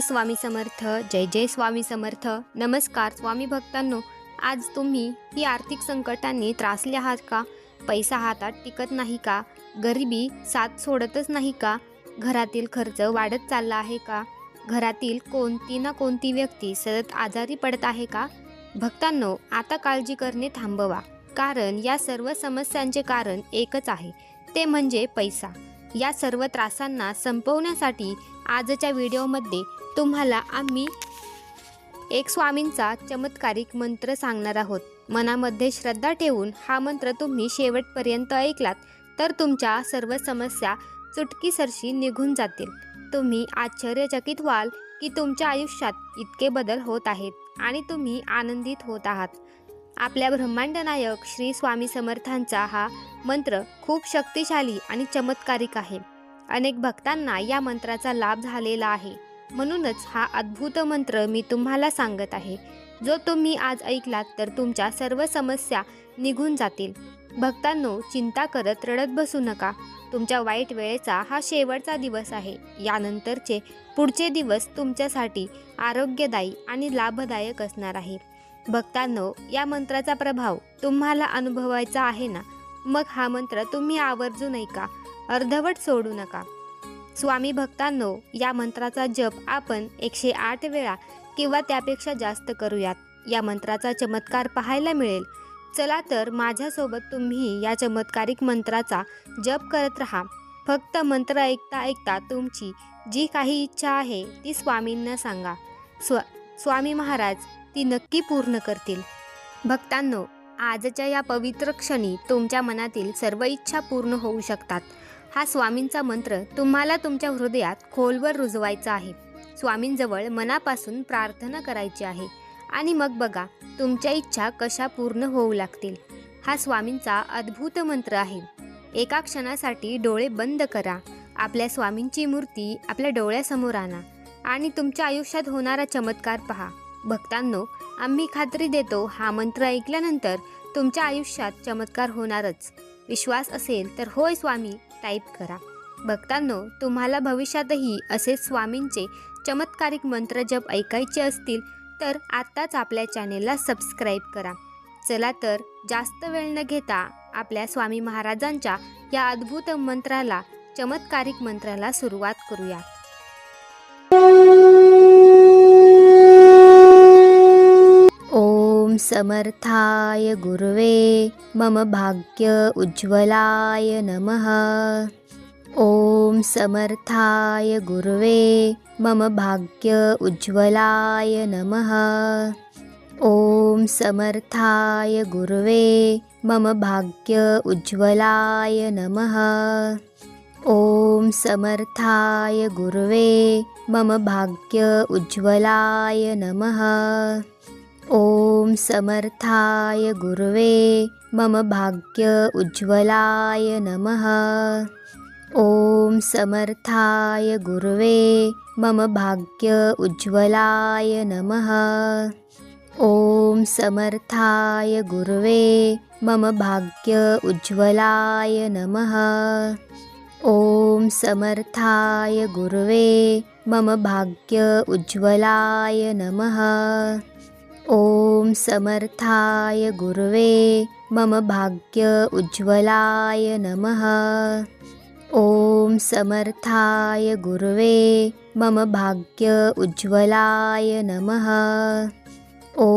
स्वामी समर्थ. जय जय स्वामी समर्थ. नमस्कार स्वामी भक्तांनो. आज तुम्ही ही आर्थिक संकटांनी त्रासले आहात का? पैसा हातात टिकत नाही का? गरिबी साथ सोडतच नाही का? घरातील खर्च वाढत चालला आहे का? घरातील कोणती ना कोणती व्यक्ती सतत आजारी पडत आहे का? भक्तांनो, आता काळजी करणे थांबवा, कारण या सर्व समस्यांचे कारण एकच आहे, ते म्हणजे पैसा. या सर्व त्रासांना संपवण्यासाठी आजच्या व्हिडिओमध्ये तुम्हाला आम्ही एक स्वामींचा चमत्कारिक मंत्र सांगणार आहोत. मनामध्ये श्रद्धा ठेवून हा मंत्र तुम्ही शेवटपर्यंत ऐकलात तर तुमच्या सर्व समस्या चुटकीसरशी निघून जातील. तुम्ही आश्चर्यचकित व्हाल की तुमच्या आयुष्यात इतके बदल होत आहेत आणि तुम्ही आनंदित होत आहात. आपल्या ब्रह्मांड नायक श्री स्वामी समर्थांचा हा मंत्र खूप शक्तिशाली आणि चमत्कारिक आहे. अनेक भक्तांना या मंत्राचा लाभ झालेला आहे. म्हणूनच हा अद्भुत मंत्र मी तुम्हाला सांगत आहे. जो तुम्ही आज ऐकलात तर तुमच्या सर्व समस्या निघून जातील. भक्तांनो, चिंता करत रडत बसू नका. तुमच्या वाईट वेळेचा हा शेवटचा दिवस आहे. यानंतरचे पुढचे दिवस तुमच्यासाठी आरोग्यदायी आणि लाभदायक असणार आहे. भक्तांनो, या मंत्राचा प्रभाव तुम्हाला अनुभवायचा आहे ना? मग हा मंत्र तुम्ही आवर्जून ऐका, अर्धवट सोडू नका. स्वामी भक्तांनो, या मंत्राचा जप आपण 108 वेळा किंवा त्यापेक्षा जास्त करूयात. या मंत्राचा चमत्कार पाहायला मिळेल. चला तर माझ्यासोबत तुम्ही या चमत्कारिक मंत्राचा जप करत राहा. फक्त मंत्र ऐकता ऐकता तुमची जी काही इच्छा आहे ती स्वामींना सांगा. स्वामी महाराज ती नक्की पूर्ण करतील. भक्तांनो, आजच्या या पवित्र क्षणी तुमच्या मनातील सर्व इच्छा पूर्ण होऊ शकतात. हा स्वामींचा मंत्र तुम्हाला तुमच्या हृदयात खोलवर रुजवायचा आहे. स्वामींजवळ मनापासून प्रार्थना करायची आहे आणि मग बघा तुमच्या इच्छा कशा पूर्ण होऊ लागतील. हा स्वामींचा अद्भुत मंत्र आहे. एका क्षणासाठी डोळे बंद करा. आपल्या स्वामींची मूर्ती आपल्या डोळ्यासमोर आणा आणि तुमच्या आयुष्यात होणारा चमत्कार पहा. भक्तांनो, आम्ही खात्री देतो, हा मंत्र ऐकल्यानंतर तुमच्या आयुष्यात चमत्कार होणारच. विश्वास असेल तर होय स्वामी टाईप करा. भक्तांनो, तुम्हाला भविष्यातही असे स्वामींचे चमत्कारिक मंत्र जप ऐकायचे असतील तर आत्ताच आपल्या चॅनेलला सबस्क्राईब करा. चला तर जास्त वेळ न घेता आपल्या स्वामी महाराजांच्या या अद्भुत मंत्राला, चमत्कारिक मंत्राला सुरुवात करूया. ओम समर्थाय गुरुवे मम भाग्य उज्ज्वलाय नमः. ओम समर्थाय गुरुवे मम भाग्य उज्ज्वलाय नमः. ओम समर्थाय गुरुवे मम भाग्य उज्ज्वलाय नमः. ओम समर्थाय गुरुवे मम भाग्य उज्ज्वलाय नमः. ओम समर्थाय गुरुवे मम भाग्य उज्ज्वलाय नमः. ओम समर्थाय गुरुवे मम भाग्य उज्ज्वलाय नमः. ओम समर्थाय गुरुवे मम भाग्य उज्ज्वलाय नमः. ओम समर्थाय गुरुवे मम भाग्य उज्ज्वलाय नमः. ओम समर्थाय गुरुवे मम भाग्य उज्ज्वलाय नमः. ओम समर्थाय गुरुवे मम भाग्य उज्ज्वलाय नमः.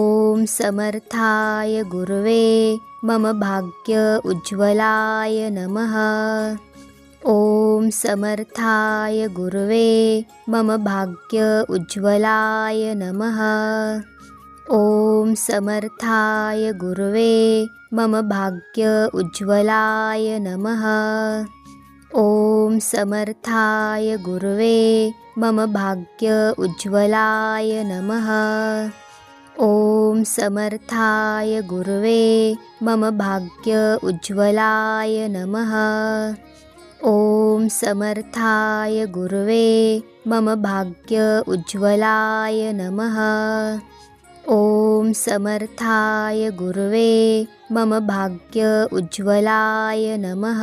ओम समर्थाय गुरुवे मम भाग्य उज्ज्वलाय नमः. ओम समर्थाय गुरुवे मम भाग्य उज्ज्वलाय नमः. ओम समर्थाय गुरुवे मम भाग्य उज्ज्वलाय नमः. ओम समर्थाय गुरुवे मम भाग्य उज्ज्वलाय नमः. ओम समर्थाय गुरुवे मम भाग्य उज्ज्वलाय नमः. ओम समर्थाय गुरुवे मम भाग्य उज्ज्वलाय नमः. ओम समर्थाय गुरुवे मम भाग्य उज्ज्वलाय नमः.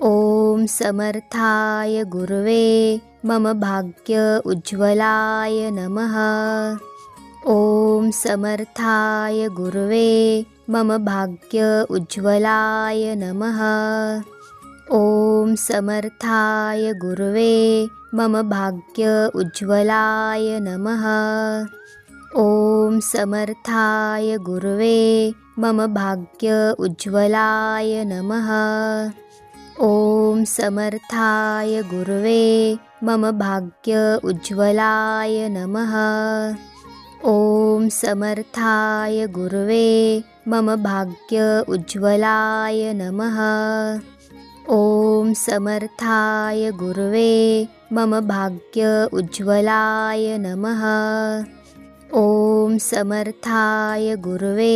ॐ समर्थाय गुरवे मम भाग्य उज्ज्वलाय नमः। ॐ समर्थाय गुरवे मम भाग्य उज्ज्वलाय नमः। ॐ समर्थाय गुरवे मम भाग्य उज्ज्वलाय नमः। ॐ समर्थाय गुरवे मम भाग्य उज्ज्वलाय नमः। ॐ समर्थाय गुरवे मम भाग्य उज्ज्वलाय नमः। ॐ समर्थाय गुरवे मम भाग्य उज्ज्वलाय नमः। ॐ समर्थाय गुरवे मम भाग्य उज्ज्वलाय नमः। ॐ समर्थाय गुरवे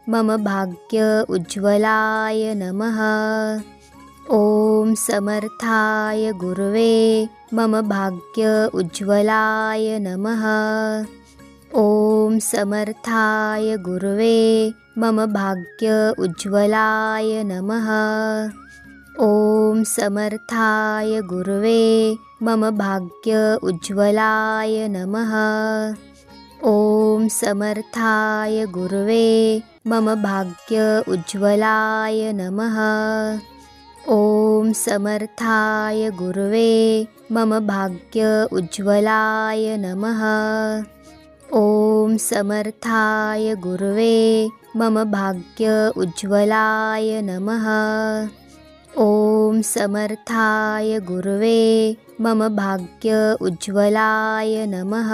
मम भाग्य उज्ज्वलाय नमः। ॐ समर्थाय गुरवे मम भाग्य उज्ज्वलाय नमः। ॐ समर्थाय गुरवे मम भाग्य उज्ज्वलाय नमः। ॐ समर्थाय गुरवे मम भाग्य उज्ज्वलाय नमः। ॐ समर्थाय गुरवे मम भाग्य उज्ज्वलाय नमः। ॐ समर्थाय गुरवे मम भाग्य उज्ज्वलाय नमः। ॐ समर्थाय गुरवे मम भाग्य उज्ज्वलाय नमः। ॐ समर्थाय गुरवे मम भाग्य उज्ज्वलाय नमः।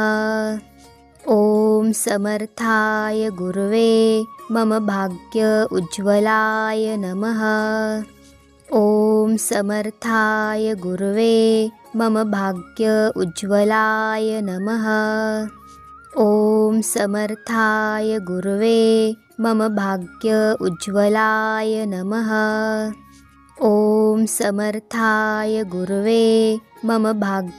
ॐ समर्थाय गुरवे मम भाग्य उज्ज्वलाय नमः। ॐ समर्थाय गुरवे मम भाग्य उज्ज्वलाय नमः। ॐ समर्थाय गुरवे मम भाग्य उज्ज्वलाय नमः। ॐ समर्थाय गुरवे मम भाग्य